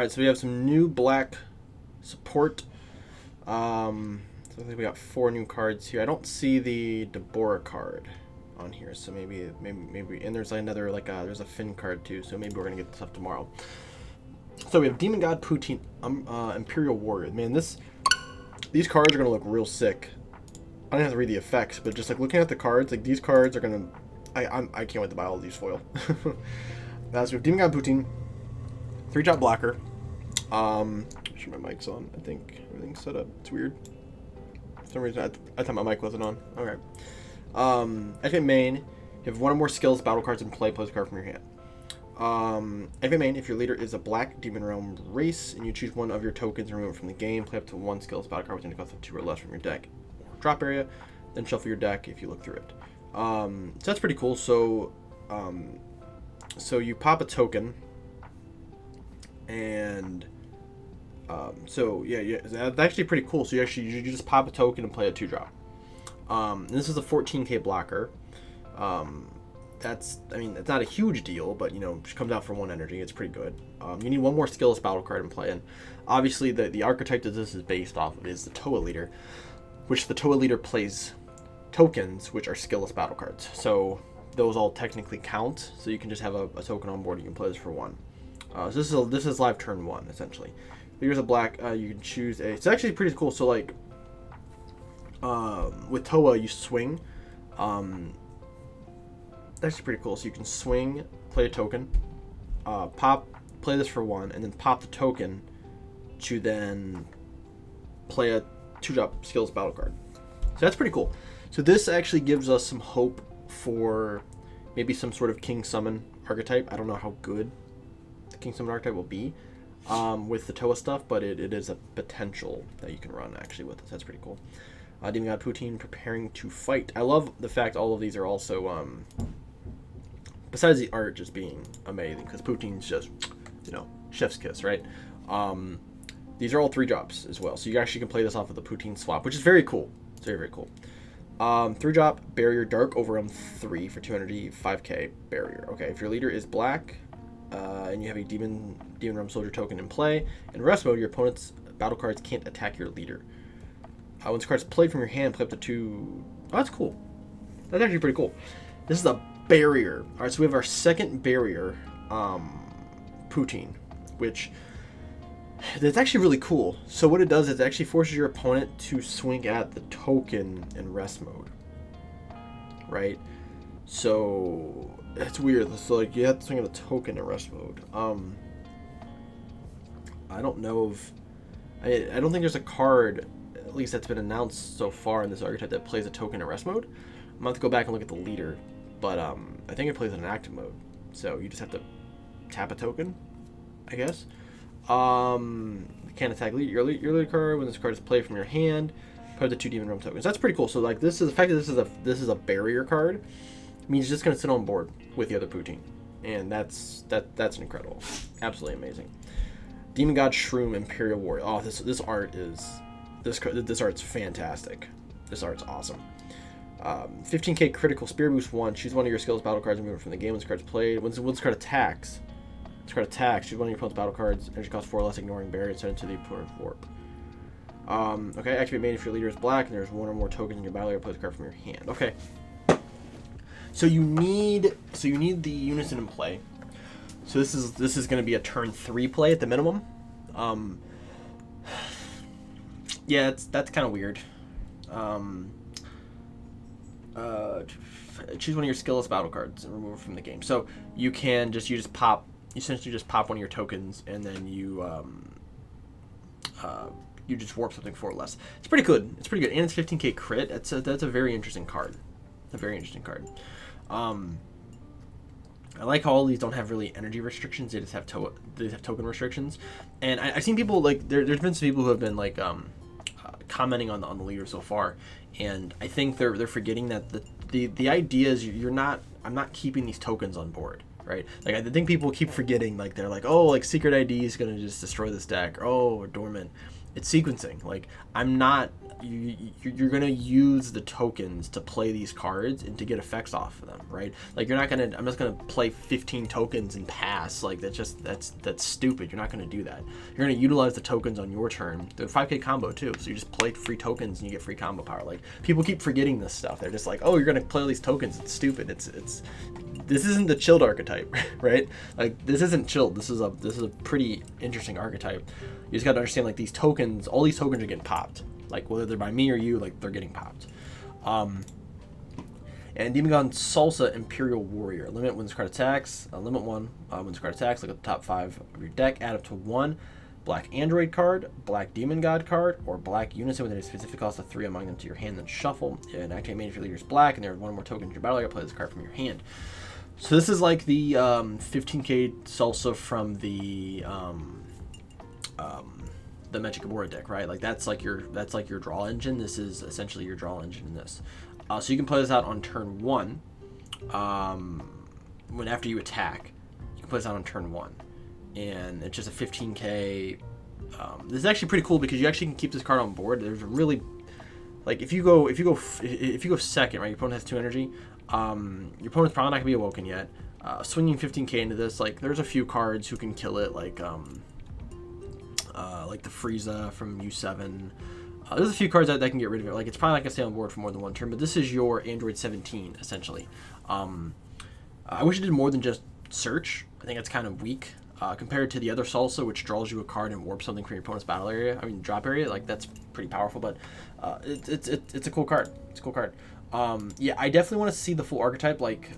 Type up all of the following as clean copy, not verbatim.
Alright, so we have some new black support. So I think we got 4 new cards here. I don't see the Deborah card on here, so maybe, and there's another, there's a Finn card too, so maybe we're gonna get this up tomorrow. So we have Demon God Poutine, Imperial Warrior. Man, these cards are gonna look real sick. I don't have to read the effects, but just like looking at the cards, like these cards are gonna, I can't wait to buy all of these foil. So we have Demon God Poutine, 3-drop blocker. Sure my mic's on. I think everything's set up. It's weird. For some reason, I thought my mic wasn't on. Okay. Activate main. You have 1 or more skills, battle cards in play. Place a card from your hand. Activate main. If your leader is a black Demon Realm race and you choose 1 of your tokens and remove it from the game, play up to 1 skills battle card with a cost of 2 or less from your deck or drop area. Then shuffle your deck if you look through it. So that's pretty cool. So, so you pop a token, and so yeah, that's actually pretty cool. So you just pop a token and play a 2-drop. This is a 14k blocker. It's not a huge deal, but it comes out for 1 energy. It's pretty good. You need 1 more skillless battle card in play, and obviously the archetype that this is based off of is the Toa leader, which the Toa leader plays tokens, which are skillless battle cards. So those all technically count. So you can just have a token on board. You can play this for 1. So this is live turn 1 essentially. Here's a black. You can choose a. It's actually pretty cool. So like, with Toa you swing. That's actually pretty cool. So you can swing, play a token, play this for 1, and then pop the token to then play a 2-drop skills battle card. So that's pretty cool. So this actually gives us some hope for maybe some sort of King Summon archetype. I don't know how good the King Summon archetype will be with the Toa stuff, but it is a potential that you can run actually with this. That's pretty cool. Demon God Poutine, preparing to fight. I love the fact all of these are also, besides the art just being amazing, because Poutine's just, chef's kiss, right? These are all 3-drops as well, so you actually can play this off of the Poutine swap, which is very cool. It's very, very cool. 3-drop Barrier Dark over M3 for 2 energy, 5k barrier. Okay, if your leader is black, and you have a Demon Realm Soldier token in play, in rest mode, your opponent's battle cards can't attack your leader. Once cards played from your hand, play up to 2. Oh, that's cool. That's actually pretty cool. This is a barrier. All right, so we have our second barrier, Poutine, which that's actually really cool. So what it does is it actually forces your opponent to swing at the token in rest mode, right? So it's weird. So like you have to swing at the token in rest mode. I don't know if I don't think there's a card, at least that's been announced so far in this archetype, that plays a token in rest mode. I'm gonna have to go back and look at the leader, but I think it plays in active mode. So you just have to tap a token, I guess. You can't attack your leader card when this card is played from your hand. Put the 2 Demon Realm tokens. That's pretty cool. So like this is the fact that this is a barrier card means it's just gonna sit on board with the other Poutine, and that's incredible, absolutely amazing. Demon God Shroom Imperial Warrior. Oh, this art is this art's fantastic. This art's awesome. 15k critical spear boost 1. Choose 1 of your skills battle cards and move it from the game when this card's played. When this card attacks. Choose 1 of your opponent's battle cards. Energy cost 4 less, ignoring barrier, and send it to the opponent's warp. Okay, activate main if your leader is black and there's 1 or more tokens in your battle area. Play the card from your hand. Okay. So you need the unison in play. So this is going to be a turn 3 play at the minimum. Yeah, that's kind of weird. Choose 1 of your skillless battle cards and remove it from the game. So you essentially just pop 1 of your tokens, and then you just warp something for less. It's pretty good. And it's 15k crit. That's a very interesting card. I like how all these don't have really energy restrictions. They just have token restrictions. And I've seen people like there's been some people who have been like commenting on the leader so far, and I think they're forgetting that the idea is I'm not keeping these tokens on board, right? Like I think people keep forgetting, like they're like, oh, like secret ID is gonna just destroy this deck, or oh, or dormant. it's sequencing. Like, I'm not, you're gonna use the tokens to play these cards and to get effects off of them, right? Like, you're not gonna, I'm just gonna play 15 tokens and pass. Like, that's stupid. You're not gonna do that. You're gonna utilize the tokens on your turn. They're 5k combo too, so you just play free tokens and you get free combo power. Like, people keep forgetting this stuff. They're just like, oh, you're gonna play all these tokens. It's stupid. This isn't the chilled archetype, right? Like, this isn't chilled. This is a pretty interesting archetype. You just got to understand, like, these tokens, all these tokens are getting popped. Like, whether they're by me or you, like, they're getting popped. And Demon God Salsa Imperial Warrior. Limit wins card attacks. Limit 1 wins card attacks. Look at the top 5 of your deck. Add up to 1 black Android card, black Demon God card, or black Unison with a specific cost of 3 among them to your hand, then shuffle. And activate made if your leader is black, and there's 1 more token in your battle area. Play this card from your hand. So this is like the 15k Salsa from the Magic Abora deck, right? Like, that's like your draw engine. This is essentially your draw engine in this. So you can play this out on turn 1. When after you attack, you can play this out on turn 1, and it's just a 15k. This is actually pretty cool because you actually can keep this card on board. There's a really, like, if you go second, right? Your opponent has 2 energy. Your opponent's probably not gonna be awoken yet. Swinging 15k into this, like, there's a few cards who can kill it, like the Frieza from U7. There's a few cards that can get rid of it. Like, it's probably not gonna stay on board for more than 1 turn, but this is your Android 17 essentially. I wish it did more than just search. I think it's kind of weak compared to the other Salsa, which draws you a card and warps something from your opponent's battle area. I mean, drop area. Like, that's pretty powerful, but it's a cool card. It's a cool card. Yeah, I definitely want to see the full archetype. Like,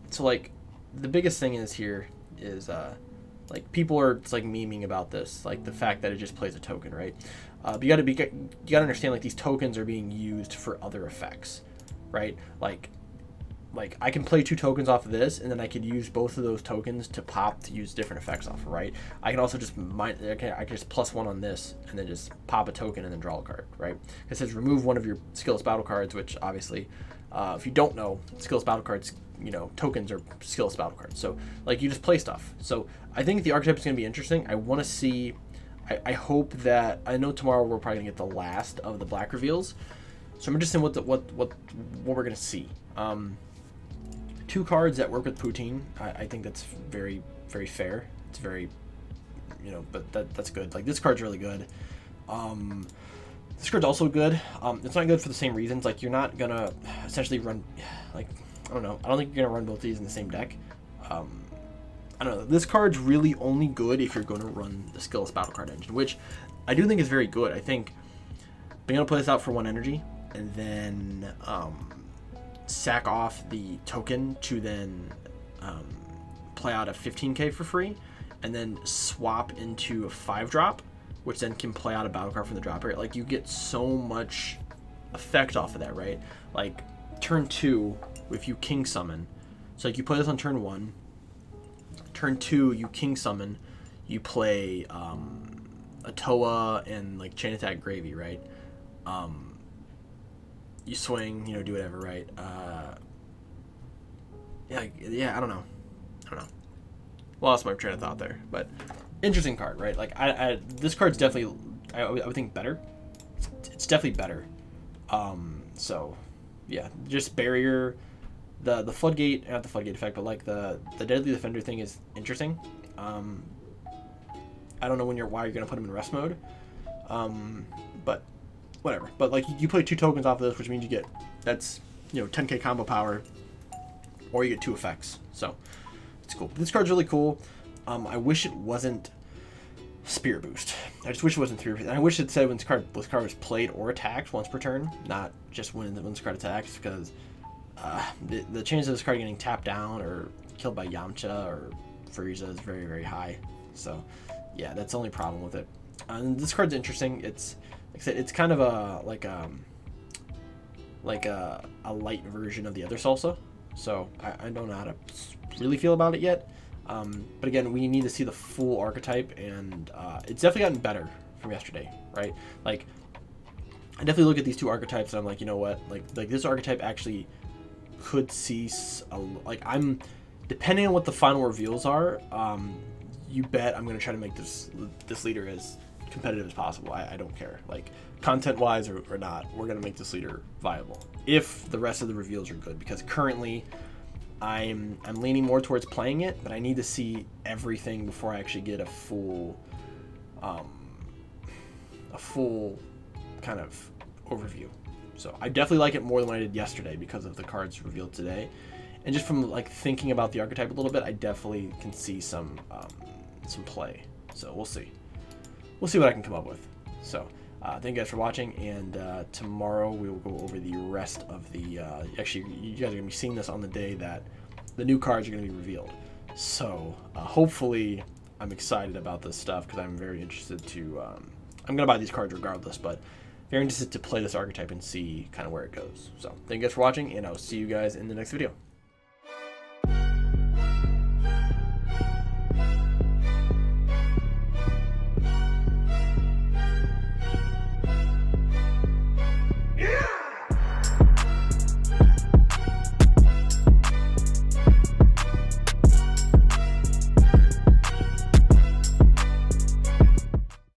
so, like, the biggest thing is here is like, people are just, like, memeing about this, like, the fact that it just plays a token, right? But you gotta understand, like, these tokens are being used for other effects, right? Like I can play 2 tokens off of this, and then I could use both of those tokens to pop to use different effects off of, right? I can also just I can just +1 on this, and then just pop a token and then draw a card, right? It says remove 1 of your skillless battle cards, which obviously, if you don't know, skillless battle cards, you know, tokens are skillless battle cards. So, like, you just play stuff. So I think the archetype is going to be interesting. I want to see. I hope that, I know tomorrow we're probably going to get the last of the black reveals. So I'm interested in what we're going to see. 2 cards that work with Poutine. I think that's very, very fair. It's very, you know, but that's good. Like, this card's really good. This card's also good. It's not good for the same reasons. Like, you're not gonna essentially run, like, I don't know. I don't think you're gonna run both these in the same deck. I don't know. This card's really only good if you're going to run the skillless battle card engine, which I do think is very good. I think being able to play this out for 1 energy and then sack off the token to then play out a 15k for free, and then swap into a 5-drop, which then can play out a battle card from the drop area. Like, you get so much effect off of that, right? Like, turn 2, if you king summon, so, like, you play this on turn 1. Turn 2, you king summon, you play a Toa and, like, chain attack gravy, right? You swing, you know, do whatever, right? Yeah, I don't know. Lost my train of thought there, but interesting card, right? Like, this card's definitely, I would think better. It's definitely better. So, yeah, just barrier. The floodgate, not the floodgate effect, but, like, the deadly defender thing is interesting. I don't know why you're gonna put him in rest mode, but whatever. But, like, you play 2 tokens off of this, which means you get, that's, you know, 10k combo power, or you get 2 effects. So it's cool. This card's really cool. I wish it wasn't Spirit Boost. I just wish it wasn't 3. And I wish it said when this card was played or attacked once per turn, not just when this card attacks, because the chance of this card getting tapped down or killed by Yamcha or Frieza is very, very high. So, yeah, that's the only problem with it. And this card's interesting. It's, like I said, it's kind of a light version of the other Salsa. So I don't know how to really feel about it yet. But again, we need to see the full archetype, and it's definitely gotten better from yesterday, right? Like, I definitely look at these 2 archetypes and I'm like, you know what? Like this archetype actually could see I'm, depending on what the final reveals are, you bet I'm gonna try to make this leader as competitive as possible. I don't care. Like, content-wise or not, we're going to make this leader viable. If the rest of the reveals are good, because currently I'm leaning more towards playing it, but I need to see everything before I actually get a full kind of overview. So I definitely like it more than what I did yesterday because of the cards revealed today. And just from like thinking about the archetype a little bit, I definitely can see some play. So we'll see. We'll see what I can come up with. So thank you guys for watching, and tomorrow we will go over the rest of the... actually, you guys are going to be seeing this on the day that the new cards are going to be revealed. So hopefully I'm excited about this stuff because I'm very interested to... I'm going to buy these cards regardless, but very interested to play this archetype and see kind of where it goes. So thank you guys for watching, and I'll see you guys in the next video.